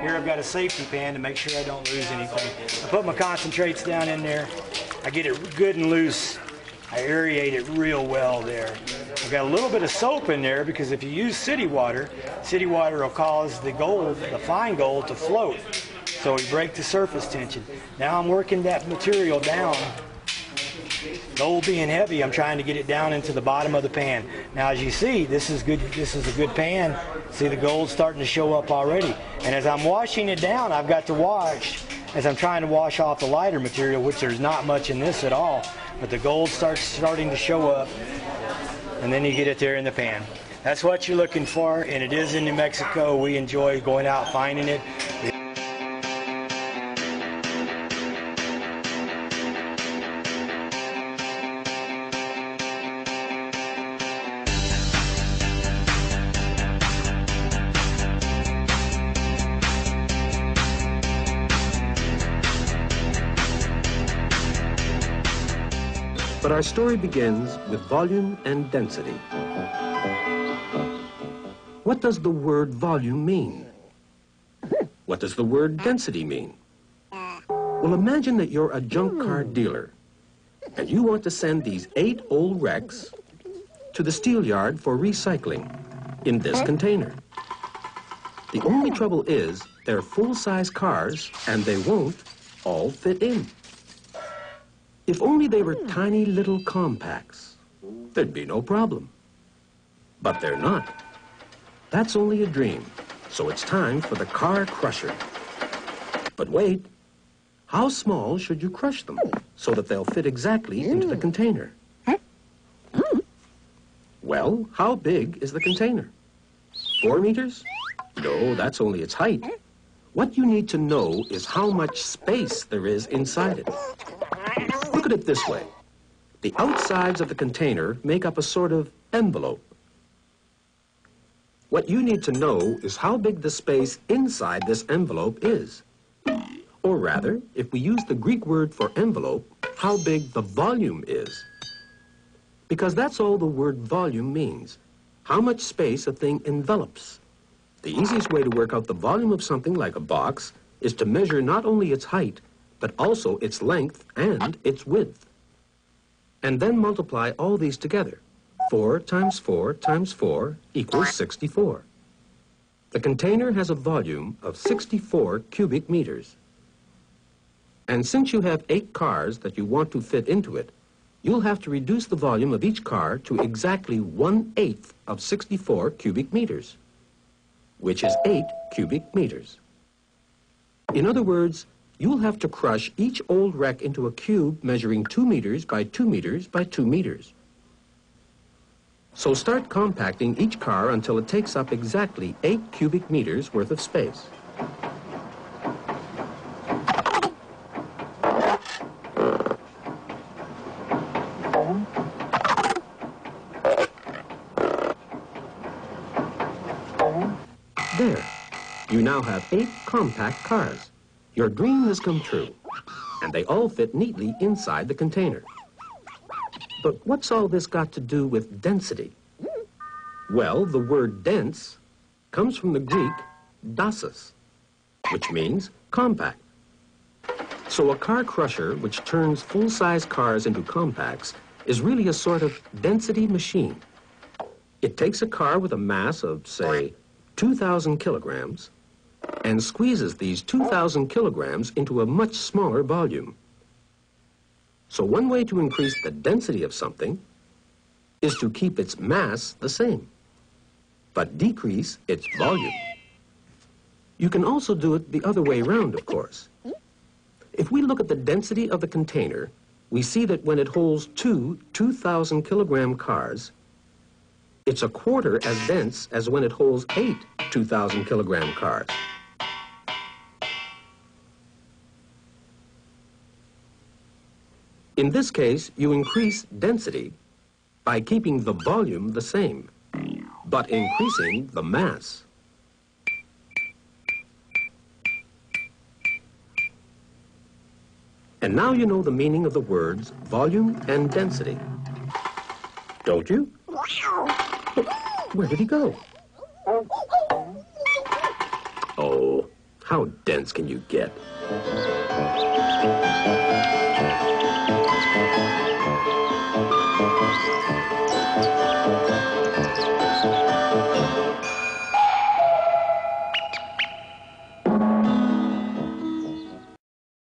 Here I've got a safety pan to make sure I don't lose anything. I put my concentrates down in there. I get it good and loose. I aerate it real well there. I've got a little bit of soap in there because if you use city water will cause the gold, the fine gold, to float. So we break the surface tension. Now I'm working that material down. Gold being heavy, I'm trying to get it down into the bottom of the pan. Now as you see, this is good. This is a good pan. See the gold starting to show up already. And as I'm washing it down, I've got to watch as I'm trying to wash off the lighter material, which there's not much in this at all. But the gold starting to show up, and then you get it there in the pan. That's what you're looking for, and it is in New Mexico. We enjoy going out finding it. But our story begins with volume and density. What does the word volume mean? What does the word density mean? Well, imagine that you're a junk car dealer, and you want to send these 8 old wrecks to the steel yard for recycling in this container. The only trouble is they're full-size cars, and they won't all fit in. If only they were tiny little compacts, there'd be no problem. But they're not. That's only a dream, so it's time for the car crusher. But wait, how small should you crush them so that they'll fit exactly into the container? Well, how big is the container? 4 meters? No, that's only its height. What you need to know is how much space there is inside it. Look at it this way. The outsides of the container make up a sort of envelope. What you need to know is how big the space inside this envelope is. Or rather, if we use the Greek word for envelope, how big the volume is. Because that's all the word volume means. How much space a thing envelops. The easiest way to work out the volume of something like a box is to measure not only its height, but also its length and its width. And then multiply all these together. 4 times 4 times 4 equals 64. The container has a volume of 64 cubic meters. And since you have 8 cars that you want to fit into it, you'll have to reduce the volume of each car to exactly 1/8 of 64 cubic meters, which is 8 cubic meters. In other words, you'll have to crush each old wreck into a cube measuring 2 meters by 2 meters by 2 meters. So start compacting each car until it takes up exactly 8 cubic meters worth of space. There, you now have 8 compact cars. Your dream has come true, and they all fit neatly inside the container. But what's all this got to do with density? Well, the word dense comes from the Greek dasos, which means compact. So a car crusher, which turns full-size cars into compacts, is really a sort of density machine. It takes a car with a mass of, say, 2,000 kilograms, and squeezes these 2,000 kilograms into a much smaller volume. So one way to increase the density of something is to keep its mass the same, but decrease its volume. You can also do it the other way around, of course. If we look at the density of the container, we see that when it holds 2 2,000 kilogram cars, it's a quarter as dense as when it holds 8 2,000 kilogram cars. In this case, you increase density by keeping the volume the same, but increasing the mass. And now you know the meaning of the words volume and density. Don't you? Where did he go? Oh, How dense can you get?